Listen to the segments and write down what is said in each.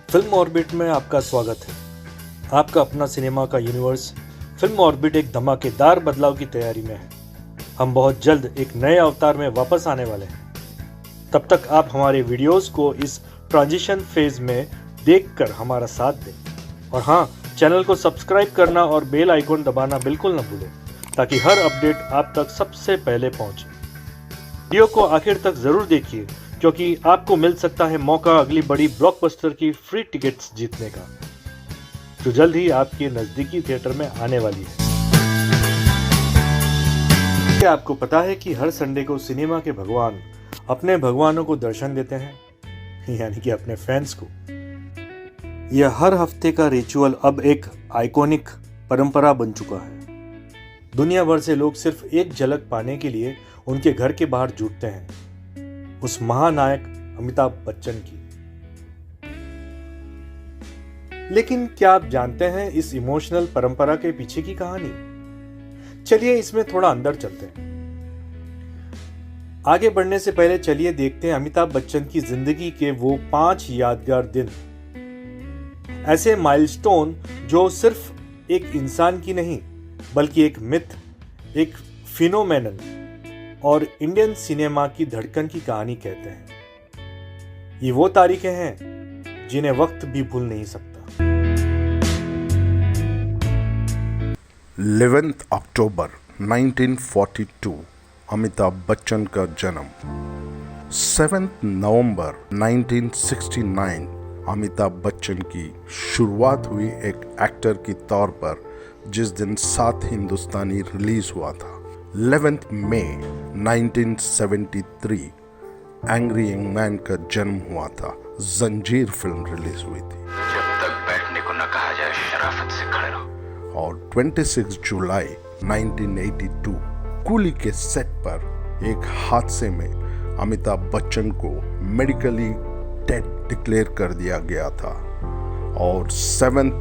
Film orbit में आपका स्वागत है। आपका अपना सिनेमा का यूनिवर्स फिल्म ऑर्बिट एक धमाकेदार बदलाव की तैयारी में है। हम बहुत जल्द एक नए अवतार में वापस आने वाले हैं। तब तक आप हमारे वीडियोस को इस ट्रांजिशन फेज में देखकर हमारा साथ दें। और हाँ, चैनल को सब्सक्राइब करना और बेल आइकन दबाना बिल्कुल न भूलें, ताकि हर अपडेट आप तक सबसे पहले पहुंचे। वीडियो को आखिर तक जरूर देखिए, क्योंकि आपको मिल सकता है मौका अगली बड़ी ब्लॉकबस्टर की फ्री टिकट्स जीतने का, जो जल्द ही आपके नजदीकी थिएटर में आने वाली है। क्या आपको पता है कि हर संडे को सिनेमा के भगवान अपने भगवानों को दर्शन देते हैं, यानी कि अपने फैंस को। यह हर हफ्ते का रिचुअल अब एक आइकॉनिक परंपरा बन चुका है। दुनिया भर से लोग सिर्फ एक झलक पाने के लिए उनके घर के बाहर जुटते हैं, उस महानायक अमिताभ बच्चन की। लेकिन क्या आप जानते हैं इस इमोशनल परंपरा के पीछे की कहानी? चलिए इसमें थोड़ा अंदर चलते हैं। आगे बढ़ने से पहले चलिए देखते हैं अमिताभ बच्चन की जिंदगी के वो 5 यादगार दिन, ऐसे माइलस्टोन जो सिर्फ एक इंसान की नहीं बल्कि एक मिथ, एक फिनोमेनन और इंडियन सिनेमा की धड़कन की कहानी कहते हैं। ये वो तारीखें हैं जिन्हें वक्त भी भूल नहीं सकता। 11 अक्टूबर 1942 अमिताभ बच्चन का जन्म। 7 नवंबर 1969 अमिताभ बच्चन की शुरुआत हुई एक एक्टर के तौर पर, जिस दिन 7 हिंदुस्तानी रिलीज हुआ था। 11 मई 1973 एंग्री यंग मैन का जन्म हुआ था। जंजीर फिल्म रिलीज हुई थी। जब तक बैठने को न कहा जाए शराफत से खड़े रहो। और 26 जुलाई 1982 कूली के सेट पर एक हादसे में अमिताभ बच्चन को मेडिकली डेड डिक्लेयर कर दिया गया था। और 7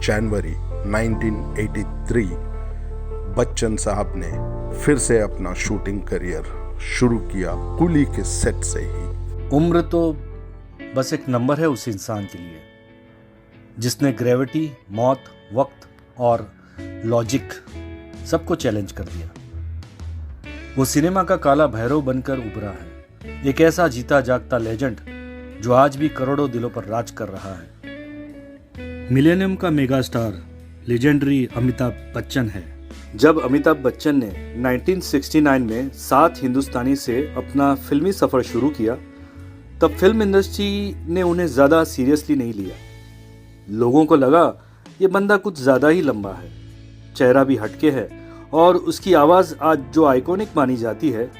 जनवरी 1983 बच्चन साहब ने फिर से अपना शूटिंग करियर शुरू किया, कूली के सेट से ही। उम्र तो बस एक नंबर है उस इंसान के लिए जिसने ग्रेविटी, मौत, वक्त और लॉजिक सबको चैलेंज कर दिया। वो सिनेमा का काला भैरव बनकर उभरा है, एक ऐसा जीता जागता लेजेंड जो आज भी करोड़ों दिलों पर राज कर रहा है। मिलेनियम का mega star legendary Amitabh Bachchan है। जब अमिताभ बच्चन ने 1969 में 7 हिंदुस्तानी से अपना फिल्मी सफर शुरू किया, तब फिल्म इंडस्ट्री ने उन्हें ज्यादा सीरियसली नहीं लिया। लोगों को लगा ये बंदा कुछ ज्यादा ही लंबा है, चेहरा भी हटके है, और उसकी आवाज आज जो आइकॉनिक मानी जाती है,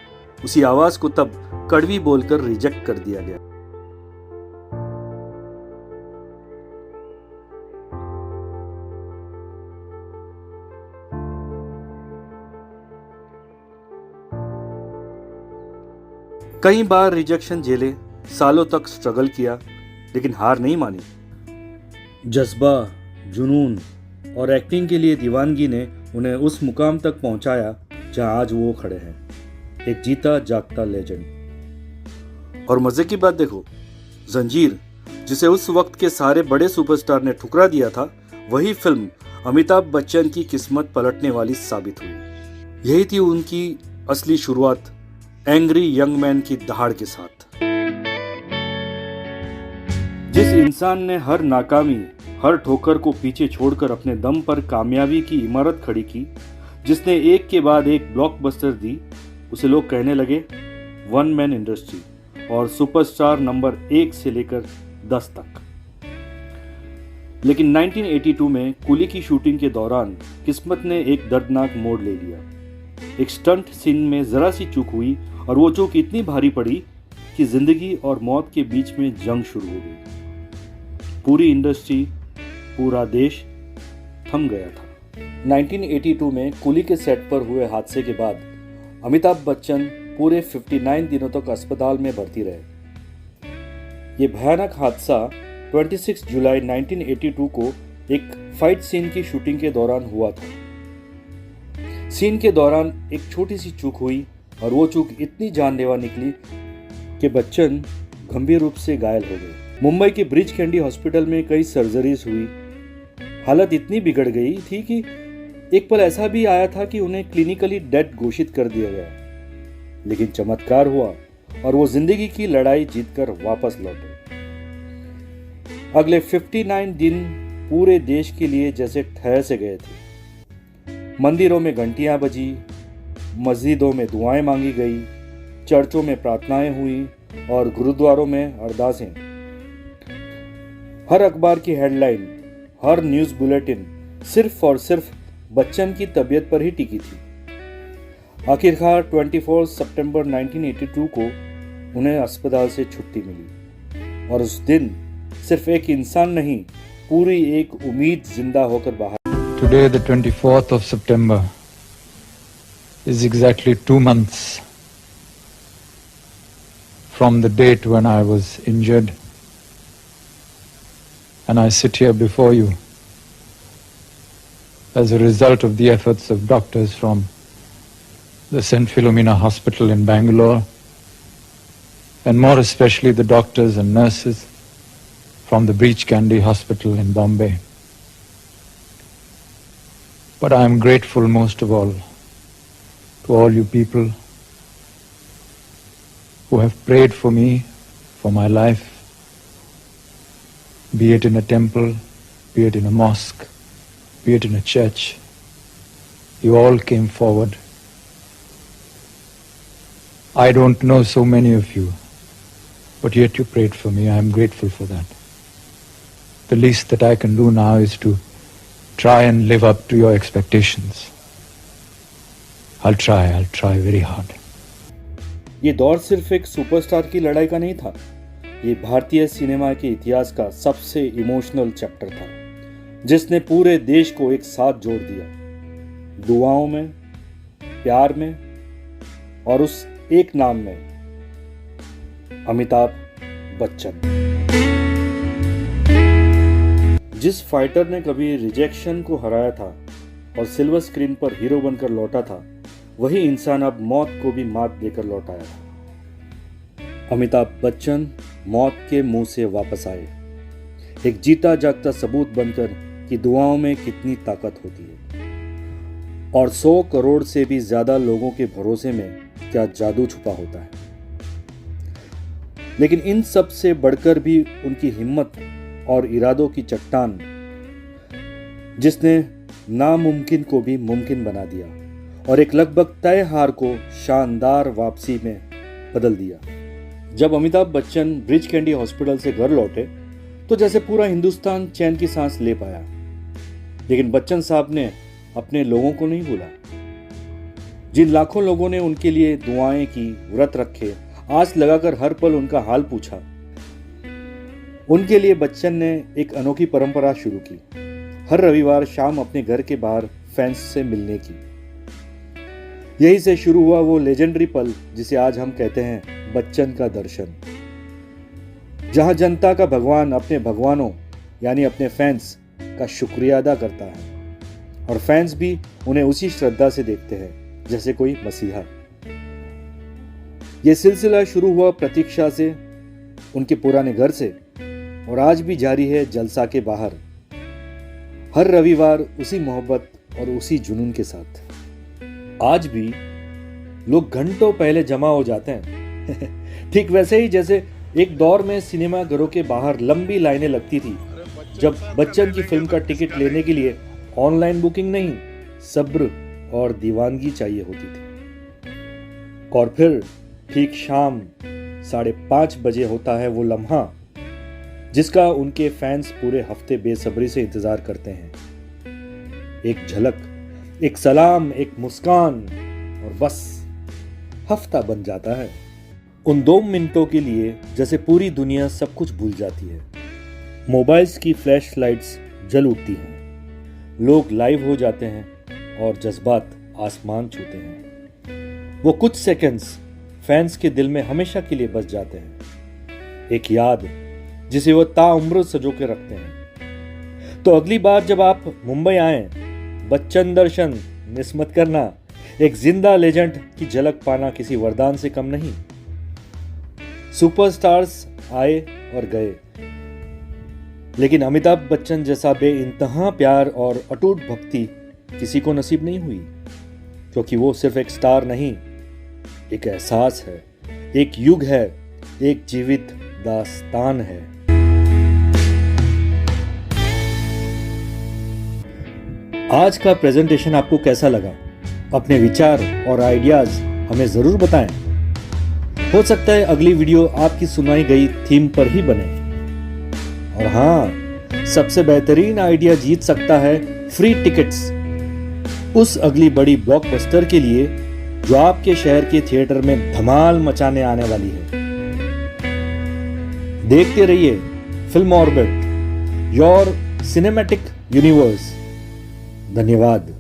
उसी आवाज को तब कड़वी बोलकर रिजेक्ट कर दिया गया। कई बार रिजेक्शन झेले, सालों तक स्ट्रगल किया, लेकिन हार नहीं मानी। जज्बा, जुनून और एक्टिंग के लिए दीवानगी ने उन्हें उस मुकाम तक पहुंचाया जहां आज वो खड़े हैं, एक जीता जागता लेजेंड। और मजे की बात देखो, जंजीर, जिसे उस वक्त के सारे बड़े सुपरस्टार ने ठुकरा दिया था, वही फिल्म अमिताभ बच्चन की किस्मत पलटने वाली साबित हुई। यही थी उनकी असली शुरुआत, एंग्री यंग मैन की दहाड़ के साथ। जिस इंसान ने हर नाकामी, हर ठोकर को पीछे छोड़कर अपने दम पर कामयाबी की इमारत खड़ी की, जिसने एक के बाद एक ब्लॉकबस्टर दी, उसे लोग कहने लगे वन मैन इंडस्ट्री और सुपरस्टार नंबर 1 से लेकर 10 तक। लेकिन 1982 में कूली की शूटिंग के दौरान किस्मत ने एक दर्दनाक मोड़ ले लिया। एक स्टंट सीन में जरा सी चूक हुई और वो चूक इतनी भारी पड़ी कि जिंदगी और मौत के बीच में जंग शुरू हो गई। पूरी इंडस्ट्री, पूरा देश थम गया था। 1982 में कूली के सेट पर हुए हादसे के बाद अमिताभ बच्चन पूरे 59 दिनों तक अस्पताल में भर्ती रहे। ये भयानक हादसा 26 जुलाई 1982 को एक फाइट सीन की शूटिंग के दौरान हुआ था। सीन के दौरान एक छोटी सी चूक हुई और वो चूक इतनी जानलेवा निकली कि बच्चन गंभीर रूप से घायल हो गए। मुंबई के ब्रिज कैंडी हॉस्पिटल में कई सर्जरीज हुई। हालत इतनी बिगड़ गई थी कि एक पल ऐसा भी आया था कि उन्हें क्लिनिकली डेड घोषित कर दिया गया, लेकिन चमत्कार हुआ और वो जिंदगी की लड़ाई जीतकर वापस लौटे। अगले 59 दिन पूरे देश के लिए जैसे ठहर से गए थे। मंदिरों में घंटियां बजी, मस्जिदों में दुआएं मांगी गई, चर्चों में प्रार्थनाएं हुई और गुरुद्वारों में अरदासें। हर अखबार की हेडलाइन, हर न्यूज़ बुलेटिन सिर्फ और सिर्फ बच्चन की तबीयत पर ही टिकी थी। आखिरकार 24 सितंबर 1982 को उन्हें अस्पताल से छुट्टी मिली और उस दिन सिर्फ एक इंसान नहीं, पूरी एक उम्मीद जिंदा होकर बाहर। Today, the 24th of September, is exactly 2 months from the date when I was injured, and I sit here before you as a result of the efforts of doctors from the St. Philomena Hospital in Bangalore, and more especially the doctors and nurses from the Breach Candy Hospital in Bombay. But I am grateful most of all to all you people who have prayed for me, for my life, be it in a temple, be it in a mosque, be it in a church. You all came forward. I don't know so many of you, but yet you prayed for me. I am grateful for that. The least that I can do now is to try and live up to your expectations. I'll try very hard. ये दौर सिर्फ एक superstar की लड़ाई का नहीं था, ये भारतीय सिनेमा के इतिहास का सबसे इमोशनल चैप्टर था, जिसने पूरे देश को एक साथ जोड़ दिया, दुआओं में, प्यार में और उस एक नाम में, अमिताभ बच्चन। जिस फाइटर ने कभी रिजेक्शन को हराया था और सिल्वर स्क्रीन पर हीरो बनकर लौटा था, वही इंसान अब मौत को भी मात देकर लौट आया था। अमिताभ बच्चन मौत के मुंह से वापस आए, एक जीता जागता सबूत बनकर कि दुआओं में कितनी ताकत होती है और 100 करोड़ से भी ज्यादा लोगों के भरोसे में क्या जादू छुपा होता है। लेकिन इन सब से बढ़कर भी उनकी हिम्मत और इरादों की चट्टान, जिसने नामुमकिन को भी मुमकिन बना दिया और एक लगभग तय हार को शानदार वापसी में बदल दिया। जब Amitabh Bachchan bridge candy hospital से घर लौटे तो जैसे पूरा हिंदुस्तान चैन की सांस ले पाया, लेकिन बच्चन साहब ने अपने लोगों को नहीं भूला। जिन लाखों लोगों ने उनके लिए दुआएं की, व्रत रखे, आस लगाकर हर पल उनका हाल पूछा, उनके लिए बच्चन ने एक अनोखी परंपरा शुरू की, हर रविवार शाम अपने घर के बाहर फैंस से मिलने की। यही से शुरू हुआ वो लेजेंडरी पल जिसे आज हम कहते हैं बच्चन का दर्शन, जहां जनता का भगवान अपने भगवानों यानी अपने फैंस का शुक्रिया अदा करता है और फैंस भी उन्हें उसी श्रद्धा से देखते हैं जैसे कोई मसीहा। यह सिलसिला शुरू हुआ प्रतीक्षा से, उनके पुराने घर से, और आज भी जारी है जलसा के बाहर, हर रविवार उसी मोहब्बत और उसी जुनून के साथ। आज भी लोग घंटों पहले जमा हो जाते हैं ठीक वैसे ही जैसे एक दौर में सिनेमा घरों के बाहर लंबी लाइनें लगती थी, जब बच्चन की फिल्म का टिकट लेने के लिए ऑनलाइन बुकिंग नहीं, सब्र और दीवानगी चाहिए होती थी। और फिर ठीक शाम 5:30 बजे होता है वो लम्हा जिसका उनके फैंस पूरे हफ्ते बेसब्री से इंतजार करते हैं। एक झलक, एक सलाम, एक मुस्कान और बस हफ्ता बन जाता है। उन 2 मिनटों के लिए जैसे पूरी दुनिया सब कुछ भूल जाती है। मोबाइल्स की फ्लैश लाइट्स जल उठती हैं, लोग लाइव हो जाते हैं और जज्बात आसमान छूते हैं। वो कुछ सेकंड्स फैंस के दिल में हमेशा के लिए बस जाते हैं, एक याद जिसे वो ताउम्र सजो के रखते हैं। तो अगली बार जब आप मुंबई आएं, बच्चन दर्शन मिस मत करना। एक जिंदा लेजेंड की झलक पाना किसी वरदान से कम नहीं। सुपरस्टार्स आए और गए, लेकिन अमिताभ बच्चन जैसा बेइंतहा प्यार और अटूट भक्ति किसी को नसीब नहीं हुई, क्योंकि वो सिर्फ एक स्टार नहीं, एक एहसास है, एक युग है, एक जीवित दास्तान है। आज का प्रेजेंटेशन आपको कैसा लगा? अपने विचार और आइडियाज हमें जरूर बताएं। हो सकता है अगली वीडियो आपकी सुनाई गई थीम पर ही बने। और हाँ, सबसे बेहतरीन आइडिया जीत सकता है फ्री टिकट्स उस अगली बड़ी ब्लॉकबस्टर के लिए जो आपके शहर के थिएटर में धमाल मचाने आने वाली है। देखते रहिए film orbit, your cinematic universe. धन्यवाद।